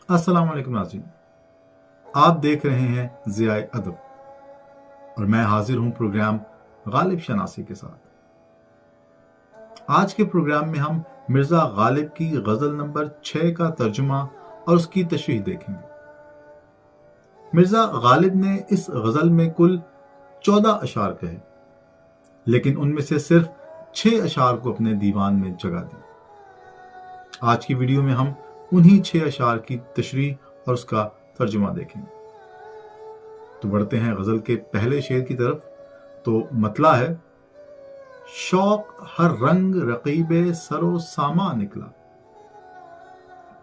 अस्सलाम वालेकुम नाज़रीन, आप देख रहे हैं ज़ियाए अदब और मैं हाजिर हूं प्रोग्राम गालिब शनासी के साथ। आज के प्रोग्राम में हम मिर्ज़ा गालिब की गज़ल नंबर 6 का तर्जुमा और उसकी तशरीह देखेंगे। मिर्ज़ा गालिब ने इस गज़ल में कुल 14 अशार कहे, लेकिन उनमें से सिर्फ 6 अशार को अपने दीवान में जगह दी। आज की वीडियो में हम उन्हीं 6 अशार की तशरीह और उसका तर्जुमा देखेंगे। तो बढ़ते हैं गज़ल के पहले शेर की तरफ। तो मतला है, शौक हर रंग रकीबे सरो सामा निकला,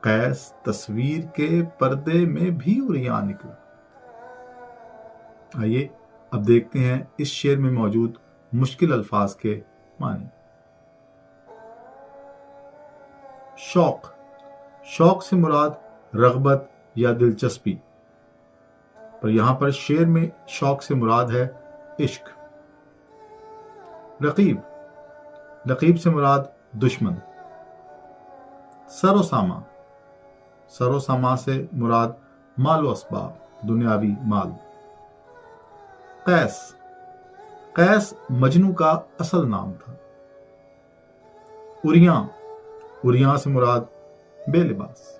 कैस तस्वीर के पर्दे में भी उरियां निकला। आइए अब देखते हैं इस शेर में मौजूद मुश्किल अल्फाज के मानी। शौक, शौक से मुराद रग़बत या दिलचस्पी, पर यहां पर शेर में शौक से मुराद है इश्क। रकीब, रकीब से मुराद दुश्मन। सरोसामा, सरोसामा से मुराद मालो असबाब, दुनियावी माल। कैस, कैस मजनू का असल नाम था। उरियां, उरियां से मुराद बेलिबास।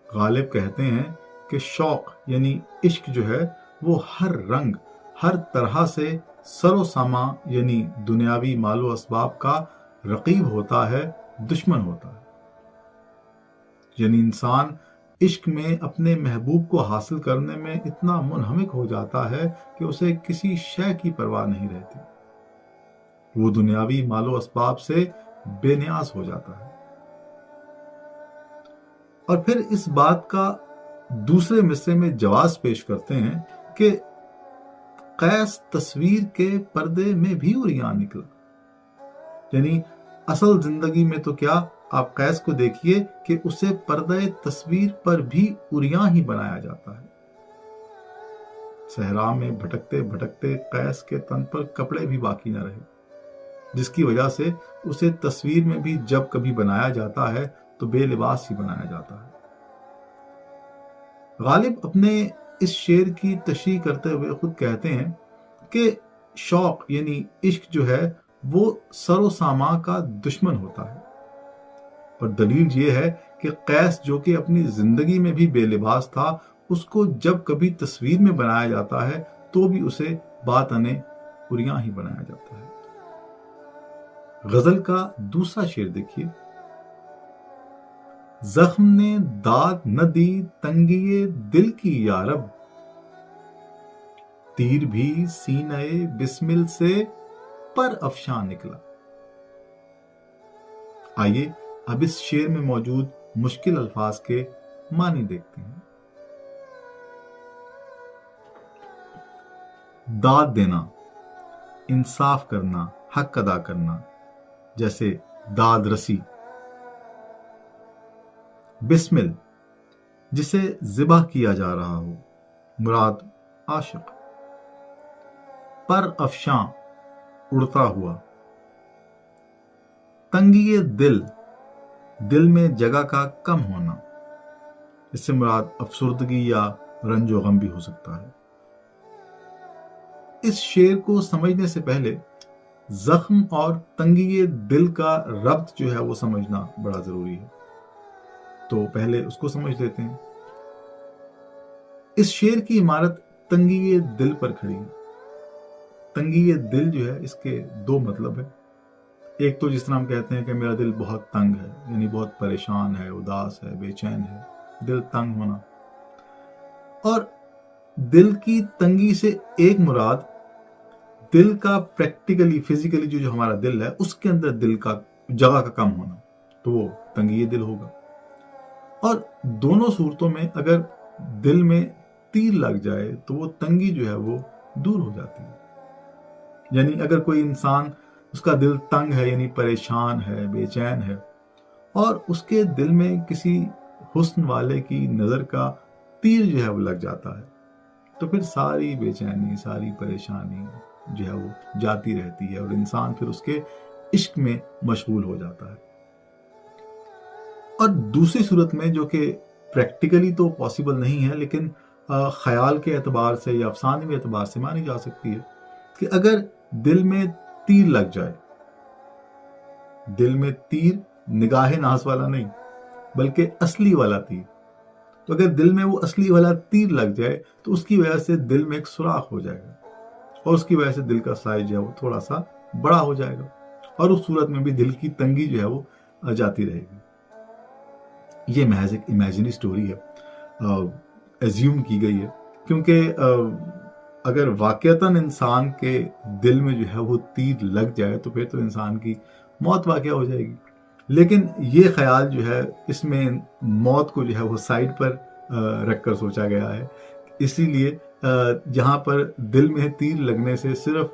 गालिब कहते हैं कि शौक यानी इश्क जो है वो हर रंग, हर तरह से सरोसामा यानी दुनियावी मालो असबाब का रकीब होता है, दुश्मन होता है। यानी इंसान इश्क में अपने महबूब को हासिल करने में इतना मुनहमिक हो जाता है कि उसे किसी शय की परवाह नहीं रहती। वो दुनियावी मालो असबाब से बेनियाज हो जाता है। और फिर इस बात का दूसरे मिसरे में जवाब पेश करते हैं कि कैस तस्वीर के पर्दे में भी उरियां निकला। यानी असल जिंदगी में तो क्या, आप कैस को देखिए कि उसे पर्दे तस्वीर पर भी उरियां ही बनाया जाता है। सहरा में भटकते भटकते कैस के तन पर कपड़े भी बाकी न रहे, जिसकी वजह से उसे तस्वीर में भी जब कभी बनाया जाता है तो बेलिबास ही बनाया जाता है। गालिब अपने इस शेर की तशरीह करते हुए खुद कहते हैं कि शौक यानी इश्क जो है वो सरोसामा का दुश्मन होता है। और दलील ये है कि कैस जो कि अपनी जिंदगी में भी बेलिबास था, उसको जब कभी तस्वीर में बनाया जाता है तो भी उसे बातने उरियां ही बनाया जाता है। गजल का दूसरा शेर देखिए। जख्म ने दाद न दी तंगिए दिल की यारब, तीर भी सीने बिस्मिल से पर अफशां निकला। आइए अब इस शेर में मौजूद मुश्किल अल्फाज के मानी देखते हैं। दाद देना, इंसाफ करना, हक अदा करना, जैसे दाद रसी। बिस्मिल, जिसे ज़िबह किया जा रहा हो, मुराद आशिक। पर अफशां, उड़ता हुआ। तंगिए दिल, दिल में जगह का कम होना, इससे मुराद अफसुर्दगी या रंजो गम भी हो सकता है। इस शेर को समझने से पहले जख्म और तंगिए दिल का रब्त जो है वो समझना बड़ा जरूरी है। तो पहले उसको समझ लेते हैं। इस शेर की इमारत तंगिए दिल पर खड़ी है। तंगिए दिल जो है इसके दो मतलब है। एक तो जिस तरह हम कहते हैं कि मेरा दिल बहुत तंग है, यानी बहुत परेशान है, उदास है, बेचैन है, दिल तंग होना। और दिल की तंगी से एक मुराद दिल का प्रैक्टिकली फिजिकली जो हमारा दिल है उसके अंदर दिल का जगह का कम होना, तो वो तंगी दिल होगा। और दोनों सूरतों में अगर दिल में तीर लग जाए तो वो तंगी जो है वो दूर हो जाती है। यानी अगर कोई इंसान, उसका दिल तंग है यानी परेशान है, बेचैन है, और उसके दिल में किसी हुस्न वाले की नजर का तीर जो है वो लग जाता है, तो फिर सारी बेचैनी, सारी परेशानी जो है वो जाती रहती है और इंसान फिर उसके इश्क में मशगूल हो जाता है। اور دوسری صورت میں جو کہ پریکٹیکلی تو پاسبل نہیں ہے لیکن خیال کے اعتبار سے یا افسانوی اعتبار سے مانی جا سکتی ہے کہ اگر دل میں تیر لگ جائے، دل میں تیر نگاہ ناز والا نہیں بلکہ اصلی والا تیر، تو اگر دل میں وہ اصلی والا تیر لگ جائے تو اس کی وجہ سے دل میں ایک سوراخ ہو جائے گا اور اس کی وجہ سے دل کا سائز جو ہے وہ تھوڑا سا بڑا ہو جائے گا اور اس صورت میں بھی دل کی تنگی جو ہے وہ جاتی رہے گی۔ یہ محض ایک امیجنری سٹوری ہے، ایزیوم کی گئی ہے، کیونکہ اگر واقعتاً انسان کے دل میں جو ہے وہ تیر لگ جائے تو پھر تو انسان کی موت واقع ہو جائے گی، لیکن یہ خیال جو ہے اس میں موت کو جو ہے وہ سائڈ پر رکھ کر سوچا گیا ہے، اسی لیے جہاں پر دل میں تیر لگنے سے صرف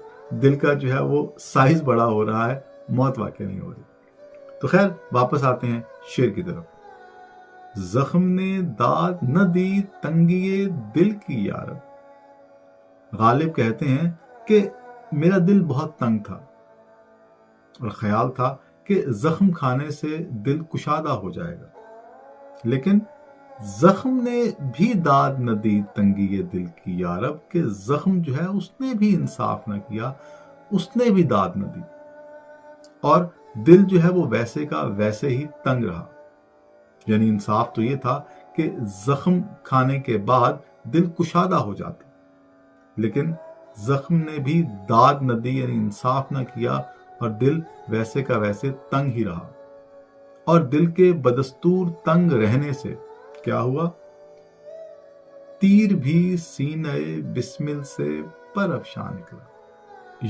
دل کا جو ہے وہ سائز بڑا ہو رہا ہے، موت واقع نہیں ہو رہی۔ تو خیر واپس آتے ہیں شعر کی طرف۔ زخم نے داد نہ دی تنگی دل کی یارب، غالب کہتے ہیں کہ میرا دل بہت تنگ تھا اور خیال تھا کہ زخم کھانے سے دل کشادہ ہو جائے گا، لیکن زخم نے بھی داد نہ دی تنگی دل کی یارب، کہ زخم جو ہے اس نے بھی انصاف نہ کیا، اس نے بھی داد نہ دی اور دل جو ہے وہ ویسے کا ویسے ہی تنگ رہا۔ یعنی انصاف تو یہ تھا کہ زخم کھانے کے بعد دل کشادہ ہو جاتا، لیکن زخم نے بھی داد نہ دی، یعنی انصاف نہ کیا اور دل ویسے کا ویسے تنگ ہی رہا۔ اور دل کے بدستور تنگ رہنے سے کیا ہوا؟ تیر بھی سینہ بسمل سے پر افشاں نکلا۔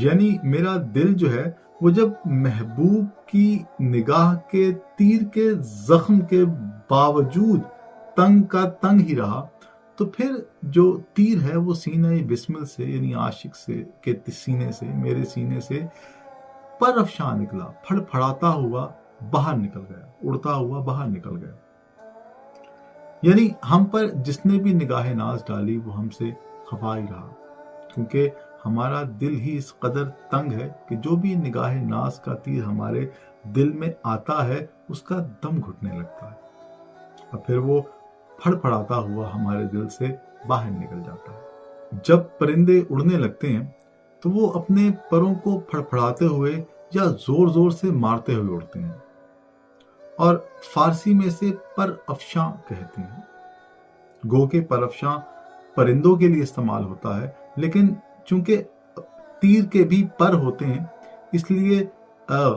یعنی میرا دل جو ہے وہ جب محبوب کی نگاہ کے تیر کے زخم کے باوجود تنگ کا تنگ ہی رہا، تو پھر جو تیر ہے وہ سینہ بسمل سے یعنی عاشق سے کے سینے سے، میرے سینے سے پر افشاں نکلا، پھڑ پھڑاتا ہوا باہر نکل گیا، اڑتا ہوا باہر نکل گیا۔ یعنی ہم پر جس نے بھی نگاہ ناز ڈالی وہ ہم سے خفا ہی رہا، کیونکہ ہمارا دل ہی اس قدر تنگ ہے کہ جو بھی نگاہ ناز کا تیر ہمارے دل میں آتا ہے اس کا دم گھٹنے لگتا ہے اور پھر وہ پھڑ پھڑاتا ہوا ہمارے دل سے باہر نکل جاتا ہے۔ جب پرندے اڑنے لگتے ہیں تو وہ اپنے پروں کو پھڑ پھڑاتے ہوئے یا زور زور سے مارتے ہوئے اڑتے ہیں، اور فارسی میں سے پر افشاں کہتے ہیں۔ گو کہ پر افشاں پرندوں کے لیے استعمال ہوتا ہے، لیکن چونکہ تیر کے بھی پر ہوتے ہیں اس لیے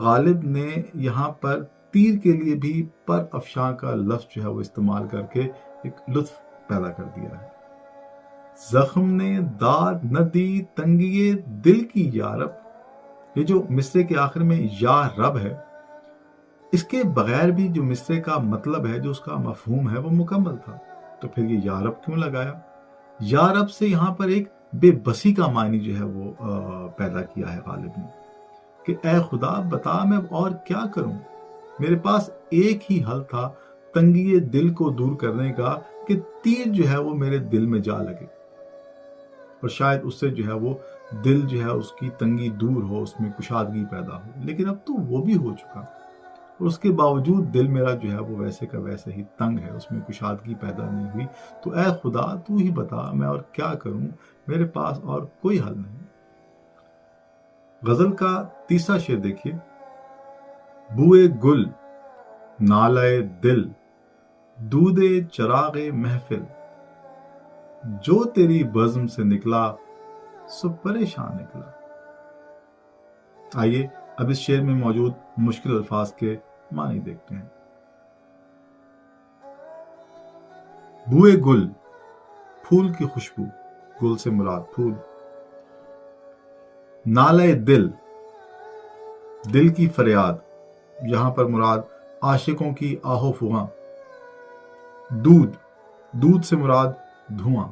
غالب نے یہاں پر تیر کے لیے بھی پر افشاں کا لفظ جو ہے وہ استعمال کر کے ایک لطف پیدا کر دیا ہے۔ زخم نے داد نہ دی تنگی دل کی یارب، یہ جو مصرے کے آخر میں یا رب ہے، اس کے بغیر بھی جو مصرے کا مطلب ہے، جو اس کا مفہوم ہے، وہ مکمل تھا، تو پھر یہ یا رب کیوں لگایا؟ یا رب سے یہاں پر ایک بے بسی کا معنی جو ہے وہ پیدا کیا ہے غالب نے، کہ اے خدا بتا میں اور کیا کروں، میرے پاس ایک ہی حل تھا تنگی دل کو دور کرنے کا، کہ تیر جو ہے وہ میرے دل میں جا لگے اور شاید اس سے جو ہے وہ دل جو ہے اس کی تنگی دور ہو، اس میں کشادگی پیدا ہو، لیکن اب تو وہ بھی ہو چکا اور اس کے باوجود دل میرا جو ہے وہ ویسے کا ویسے ہی تنگ ہے، اس میں کشادگی پیدا نہیں ہوئی، تو اے خدا تو ہی بتا میں اور کیا کروں، میرے پاس اور کوئی حل نہیں۔ غزل کا تیسرا شعر دیکھیے۔ بوئے گل نالے دل دودے چراغ محفل، جو تیری بزم سے نکلا سو پریشان نکلا۔ آئیے اب اس شعر میں موجود مشکل الفاظ کے معنی دیکھتے ہیں۔ بوئے گل، پھول کی خوشبو، گل سے مراد پھول۔ نالے دل، دل کی فریاد، یہاں پر مراد عاشقوں کی آہ و فغاں۔ دودھ، دودھ سے مراد دھواں،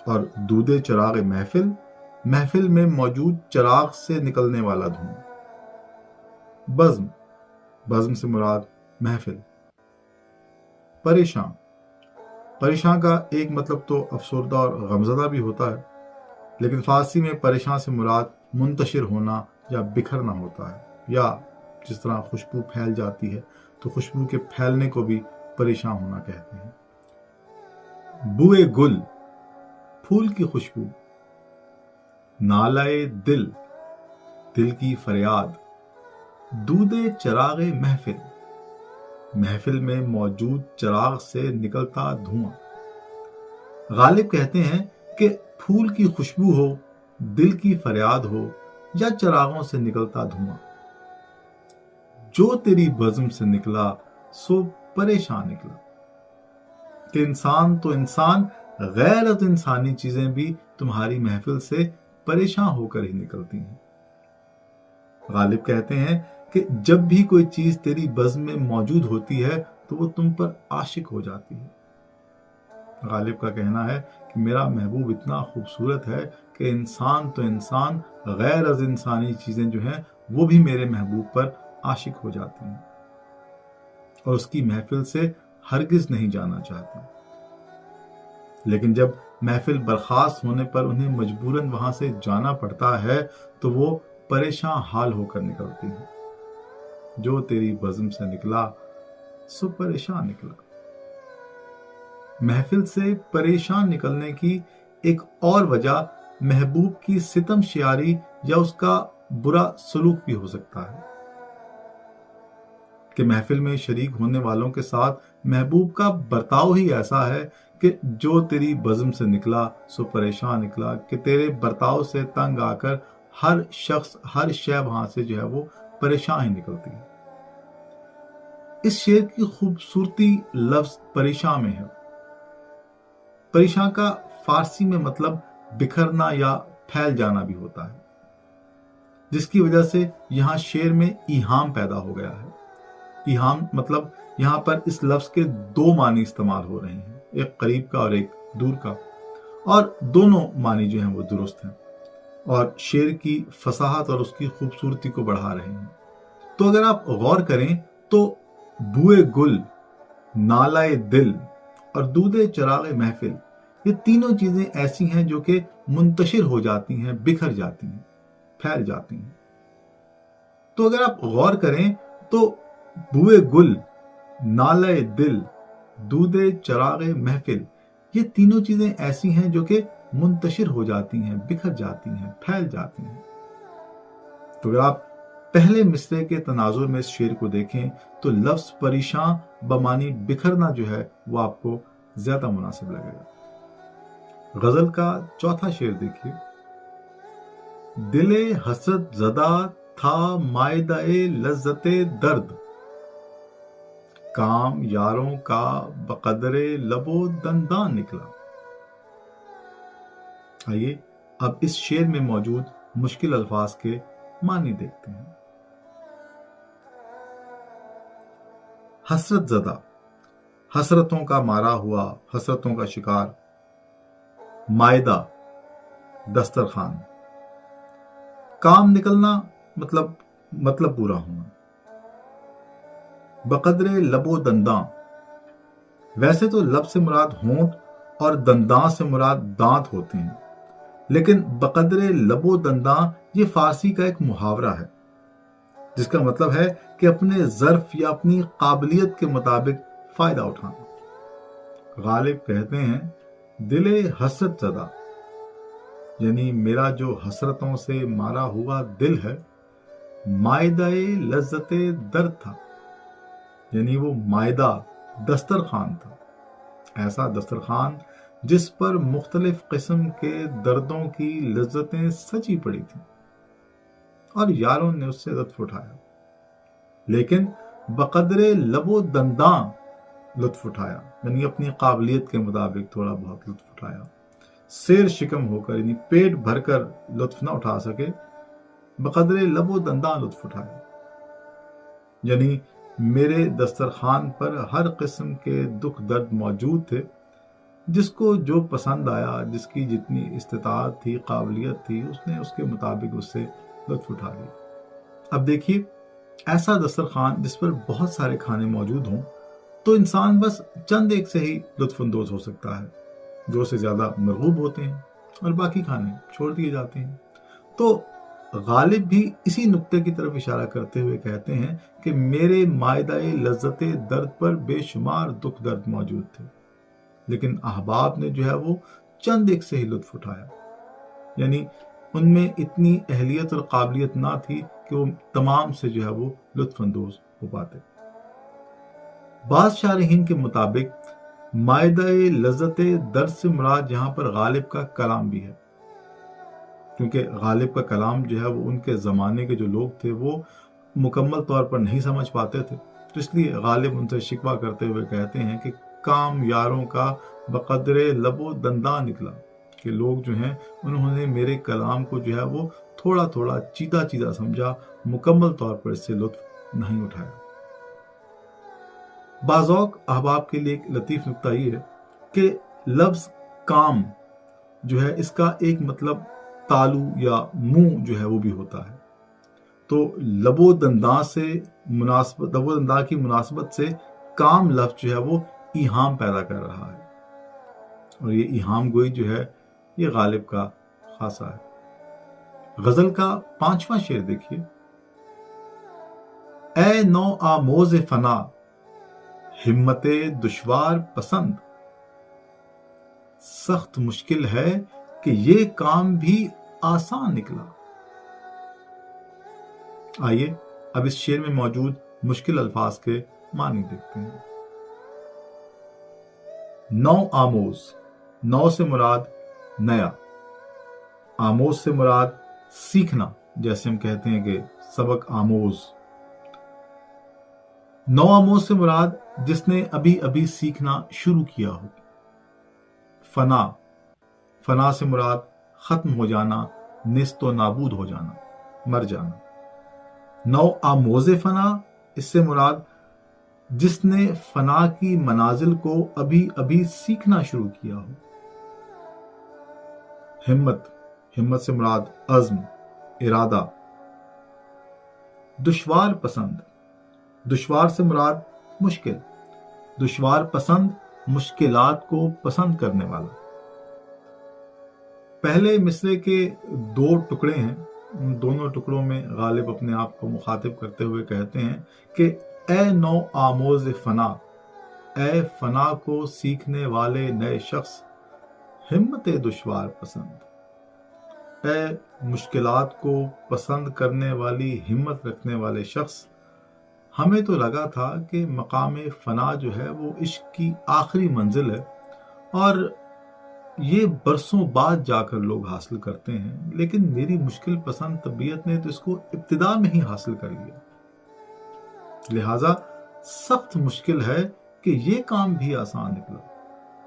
اور دودے چراغ محفل، محفل میں موجود چراغ سے نکلنے والا دھواں۔ بزم، بزم سے مراد محفل۔ پریشان، پریشان کا ایک مطلب تو افسردہ اور غمزدہ بھی ہوتا ہے، لیکن فارسی میں پریشان سے مراد منتشر ہونا یا بکھرنا ہوتا ہے، یا जिस तरह खुशबू फैल जाती है, तो खुशबू के फैलने को भी परेशान होना कहते हैं। बुए गुल, फूल की खुशबू। नालाए दिल, दिल की फरियाद। दूधे चरागे महफिल, महफिल में मौजूद चराग से निकलता धुआं। गालिब कहते हैं कि फूल की खुशबू हो, दिल की फरियाद हो या चरागों से निकलता धुआं, जो तेरी बज़्म से निकला सो परेशान निकला। कि इंसान तो इंसान, गैरत इंसानी चीजें भी तुम्हारी महफिल से परेशान होकर ही निकलती हैं। गालिब कहते हैं कि जब भी कोई चीज तेरी बज़्म में मौजूद होती है तो वो तुम पर आशिक हो जाती है। गालिब का कहना है कि मेरा महबूब इतना खूबसूरत है कि इंसान तो इंसान, गैर अज इंसानी चीजें जो हैं वो भी मेरे महबूब पर आशिक हो जाती हैं और उसकी महफिल से हरगिज नहीं जाना चाहती। लेकिन जब महफिल बर्खास्त होने पर उन्हें मजबूरन वहां से जाना पड़ता है तो वो परेशान हाल होकर निकलती हैं। जो तेरी बज़्म से निकला सो परेशान निकला। महफिल से परेशान निकलने की एक और वजह महबूब की सितम शियारी या उसका बुरा सलूक भी हो सकता है कि महफिल में शरीक होने वालों के साथ महबूब का बर्ताव ही ऐसा है कि जो तेरी बज़्म से निकला सो परेशान निकला, कि तेरे बर्ताव से तंग आकर हर शख्स, हर शय वहां से जो है वो परेशान ही निकलती है। इस शेर की खूबसूरती लफ्ज परेशान में है। परेशान का फारसी में मतलब बिखरना या फैल जाना भी होता है, जिसकी वजह से यहां शेर में इहाम पैदा हो गया है। इहाम मतलब यहां पर इस लफ्ज के दो मानी इस्तेमाल हो रहे हैं, एक करीब का और एक दूर का, और दोनों मानी जो हैं वो दुरुस्त हैं और शेर की फसाहत और उसकी खूबसूरती को बढ़ा रहे हैं। तो अगर आप गौर करें तो बुए गुल, नालाए दिल और दूधे चरागे महफिल, ये तीनों चीजें ऐसी हैं जो कि मुंतशिर हो जाती हैं, बिखर जाती हैं, फैल जाती हैं। तो अगर आप गौर करें तो बुए गुल, नालाए दिल, दूधे चरागे महफिल, ये तीनों चीजें ऐसी हैं जो कि मुंतशिर हो जाती हैं, बिखर जाती हैं, फैल जाती हैं। तो अगर आप पहले मिसरे के तनाजुर में इस शेर को देखें तो लफ्ज परेशान बमानी बिखरना जो है वो आपको ज्यादा मुनासिब लगेगा। गजल का चौथा शेर देखिए। दिले हसरत ज़दा था मायदाए लज्जते दर्द, काम यारों का बकदरे लबो दंदान निकला। आइए अब इस शेर में मौजूद मुश्किल अल्फाज के मानी देखते हैं। हसरत ज़दा, हसरतों का मारा हुआ, हसरतों का शिकार। मायदा, दस्तरखान। काम निकलना मतलब पूरा होना। बकदरे लबो दंदां, वैसे तो लब से मुराद होंठ और दंदां से मुराद दांत होते हैं, लेकिन बकदरे लबो दंदां ये फारसी का एक मुहावरा है जिसका मतलब है कि अपने ज़र्फ या अपनी काबिलियत के मुताबिक फायदा उठाना। गालिब कहते हैं दिले हसरत ज़दा, यानी मेरा जो हसरतों से मारा हुआ दिल है, मायदाए लज्जते दर्द था, यानी वो मायदा दस्तरखान था, ऐसा दस्तरखान जिस पर मुख्तलिफ किस्म के दर्दों की लज्जतें सजी पड़ी थी और यारों ने उससे लुत्फ उठाया, लेकिन बकदरे लबो दंदां लुत्फ उठाया, यानी अपनी काबिलियत के मुताबिक थोड़ा बहुत लुत्फ उठाया। शेर शिकम होकर यानी पेट भरकर लुत्फ ना उठा सके, बकदरे लबो दंदां लुत्फ उठाया, यानी मेरे दस्तरखान पर हर किस्म के दुख दर्द मौजूद थे, जिसको जो पसंद आया, जिसकी जितनी इस्तिताअत थी, काबिलियत थी, उसने उसके मुताबिक उससे लुत्फ उठा लिया। अब देखिए, ऐसा दस्तरखान जिस पर बहुत सारे खाने मौजूद हों तो इंसान बस चंद एक से ही लुत्फानंदोज हो सकता है, दो से ज्यादा मरगूब होते हैं और बाकी खाने छोड़ दिए जाते हैं। तो غالب بھی اسی نقطے کی طرف اشارہ کرتے ہوئے کہتے ہیں کہ میرے مائدہ لذت درد پر بے شمار دکھ درد موجود تھے، لیکن احباب نے جو ہے وہ چند ایک سے ہی لطف اٹھایا، یعنی ان میں اتنی اہلیت اور قابلیت نہ تھی کہ وہ تمام سے جو ہے وہ لطف اندوز ہو پاتے۔ بعض شارحین کے مطابق مائدہ لذت درد سے مراد یہاں پر غالب کا کلام بھی ہے، کیونکہ غالب کا کلام جو ہے وہ ان کے زمانے کے جو لوگ تھے وہ مکمل طور پر نہیں سمجھ پاتے تھے، تو اس لیے غالب ان سے شکوہ کرتے ہوئے کہتے ہیں کہ کام یاروں کا بقدر لب و دنداں نکلا، کہ لوگ جو ہیں انہوں نے میرے کلام کو جو ہے وہ تھوڑا تھوڑا چیدہ چیدہ سمجھا، مکمل طور پر اس سے لطف نہیں اٹھایا۔ بعض اوقات احباب کے لیے ایک لطیف نکتہ یہ ہے کہ لفظ کام جو ہے اس کا ایک مطلب تالو یا منہ جو ہے وہ بھی ہوتا ہے، تو لب و دنداں کی مناسبت سے کام لفظ جو ہے وہ ایہام پیدا کر رہا ہے، اور یہ ایہام گوئی جو ہے یہ غالب کا خاصہ ہے۔ غزل کا 5واں شعر دیکھیے، اے نو آموز فنا ہمت دشوار پسند، سخت مشکل ہے کہ یہ کام بھی آسان نکلا۔ آئیے اب اس شعر میں موجود مشکل الفاظ کے معنی دیکھتے ہیں۔ نو آموز، نو سے مراد نیا، آموز سے مراد سیکھنا، جیسے ہم کہتے ہیں کہ سبق آموز۔ نو آموز سے مراد جس نے ابھی ابھی سیکھنا شروع کیا ہو۔ فنا، فنا سے مراد ختم ہو جانا، نیست و نابود ہو جانا، مر جانا۔ نو آموز فنا، اس سے مراد جس نے فنا کی منازل کو ابھی ابھی سیکھنا شروع کیا ہو۔ ہمت، ہمت سے مراد عزم، ارادہ۔ دشوار پسند، دشوار سے مراد مشکل، دشوار پسند، مشکلات کو پسند کرنے والا۔ پہلے مصرعے کے 2 ٹکڑے ہیں، ان دونوں ٹکڑوں میں غالب اپنے آپ کو مخاطب کرتے ہوئے کہتے ہیں کہ اے نو آموز فنا، اے فنا کو سیکھنے والے نئے شخص، ہمت دشوار پسند، اے مشکلات کو پسند کرنے والی ہمت رکھنے والے شخص، ہمیں تو لگا تھا کہ مقام فنا جو ہے وہ عشق کی آخری منزل ہے اور یہ برسوں بعد جا کر لوگ حاصل کرتے ہیں، لیکن میری مشکل پسند طبیعت نے تو اس کو ابتدا میں ہی حاصل کر لیا، لہٰذا سخت مشکل ہے کہ یہ کام بھی آسان نکلا،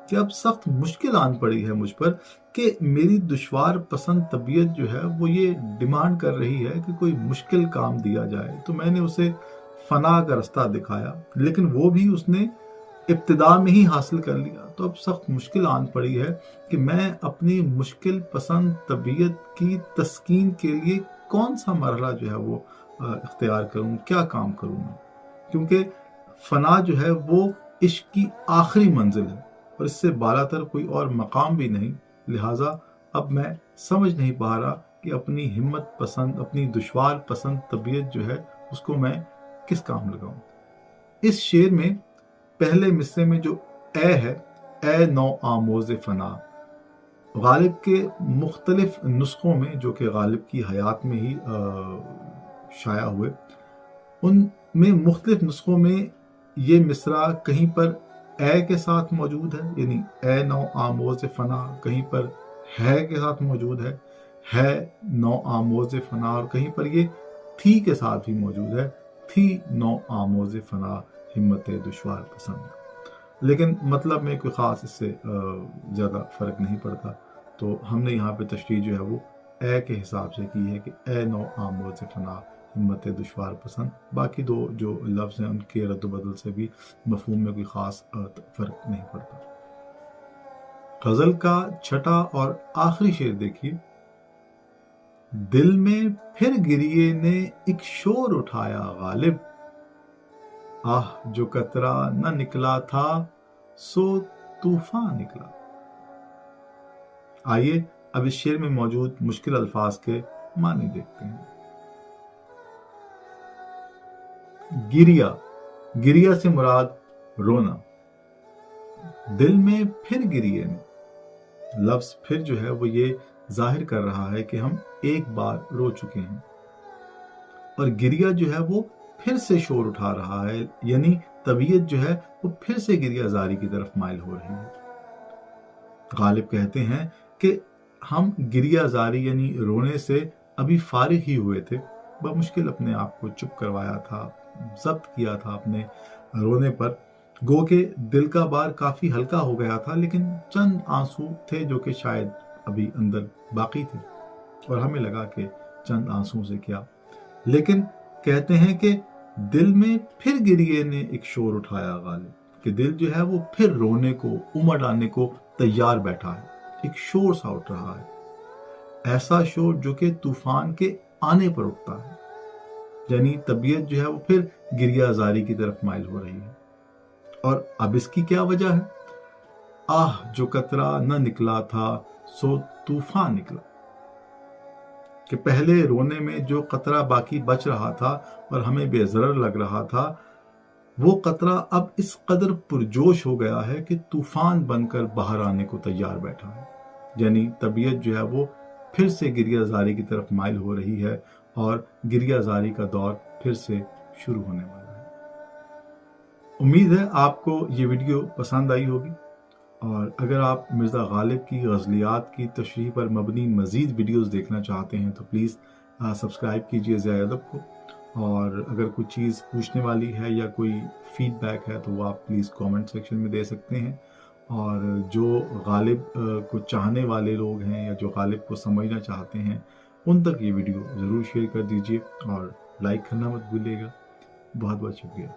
کہ اب سخت مشکل آن پڑی ہے مجھ پر کہ میری دشوار پسند طبیعت جو ہے وہ یہ ڈیمانڈ کر رہی ہے کہ کوئی مشکل کام دیا جائے، تو میں نے اسے فنا کا رستہ دکھایا، لیکن وہ بھی اس نے ابتدا میں ہی حاصل کر لیا، تو اب سخت مشکل آن پڑی ہے کہ میں اپنی مشکل پسند طبیعت کی تسکین کے لیے کون سا مرحلہ جو ہے وہ اختیار کروں، کیا کام کروں میں، کیونکہ فنا جو ہے وہ عشق کی آخری منزل ہے اور اس سے بالا تر کوئی اور مقام بھی نہیں، لہٰذا اب میں سمجھ نہیں پا رہا کہ اپنی ہمت پسند، اپنی دشوار پسند طبیعت جو ہے اس کو میں کس کام لگاؤں۔ اس شعر میں پہلے مصرعے میں جو اے ہے، اے نو آموز فنا، غالب کے مختلف نسخوں میں جو کہ غالب کی حیات میں ہی شائع ہوئے، ان میں مختلف نسخوں میں یہ مصرع کہیں پر اے کے ساتھ موجود ہے، یعنی اے نو آموز فنا، کہیں پر ہے کے ساتھ موجود ہے نو آموز فنا، اور کہیں پر یہ تھی کے ساتھ بھی موجود ہے، تھی نو آموز فنا ہمت دشوار پسند، لیکن مطلب میں کوئی خاص اس سے زیادہ فرق نہیں پڑتا، تو ہم نے یہاں پہ تشریح جو ہے وہ اے کے حساب سے کی ہے کہ اے نو آموز فنا ہمت دشوار پسند، باقی 2 جو لفظ ہیں ان کے رد و بدل سے بھی مفہوم میں کوئی خاص فرق نہیں پڑتا۔ غزل کا 6واں اور آخری شعر دیکھیے، دل میں پھر گریے نے ایک شور اٹھایا غالب، آہ جو قطرہ نہ نکلا تھا سو طوفان نکلا۔ آئیے اب اس شعر میں موجود مشکل الفاظ کے मानी देखते हैं। गिरिया, गिरिया से मुराद रोना। दिल में फिर गिरिए ने, लफ्ज फिर जो है वो ये जाहिर कर रहा है कि हम एक बार रो चुके हैं, और गिरिया जो है वो फिर से शोर उठा रहा है, यानी तबीयत जो है वो फिर से गिरियाजारी की तरफ माइल हो रही है। गालिब कहते हैं कि हम गिरियाजारी यानी रोने से अभी फारिग ही हुए थे, बमुश्किल अपने आप को चुप करवाया था, जब्त किया था अपने रोने पर। गो के दिल का बार काफी हल्का हो गया था, लेकिन चंद आंसू थे जो कि शायद अभी अंदर बाकी थे, और हमें लगा कि चंद आंसू से क्या। लेकिन कहते हैं कि दिल में फिर गिरिए ने एक शोर उठाया गालिब, कि दिल जो है वो फिर रोने को, उमड़ आने को तैयार बैठा है, एक शोर सा उठ रहा है, ऐसा शोर जो कि तूफान के आने पर उठता है, यानी तबीयत जो है वो फिर गिरियाजारी की तरफ माइल हो रही है। और अब इसकी क्या वजह है? आह जो कतरा न निकला था सो तूफान निकला, कि पहले रोने में जो कतरा बाकी बच रहा था और हमें बेज़रर लग रहा था, वो कतरा अब इस कदर पुरजोश हो गया है कि तूफान बनकर बाहर आने को तैयार बैठा है, यानी तबीयत जो है वो फिर से गिरियाजारी की तरफ माइल हो रही है, और गिरियाजारी का दौर फिर से शुरू होने वाला है। उम्मीद है आपको ये वीडियो पसंद आई होगी, और अगर आप मिर्ज़ा गालिब की गज़लियात की तशरीह पर मबनी मज़ीद वीडियोस देखना चाहते हैं तो प्लीज़ सब्सक्राइब कीजिए ज़िया अदब को, और अगर कोई चीज़ पूछने वाली है या कोई फीडबैक है तो वो आप प्लीज़ कमेंट सेक्शन में दे सकते हैं। और जो गालिब को चाहने वाले लोग हैं या जो गालिब को समझना चाहते हैं, उन तक ये वीडियो ज़रूर शेयर कर दीजिए, और लाइक करना मत भूलिएगा। बहुत बहुत शुक्रिया।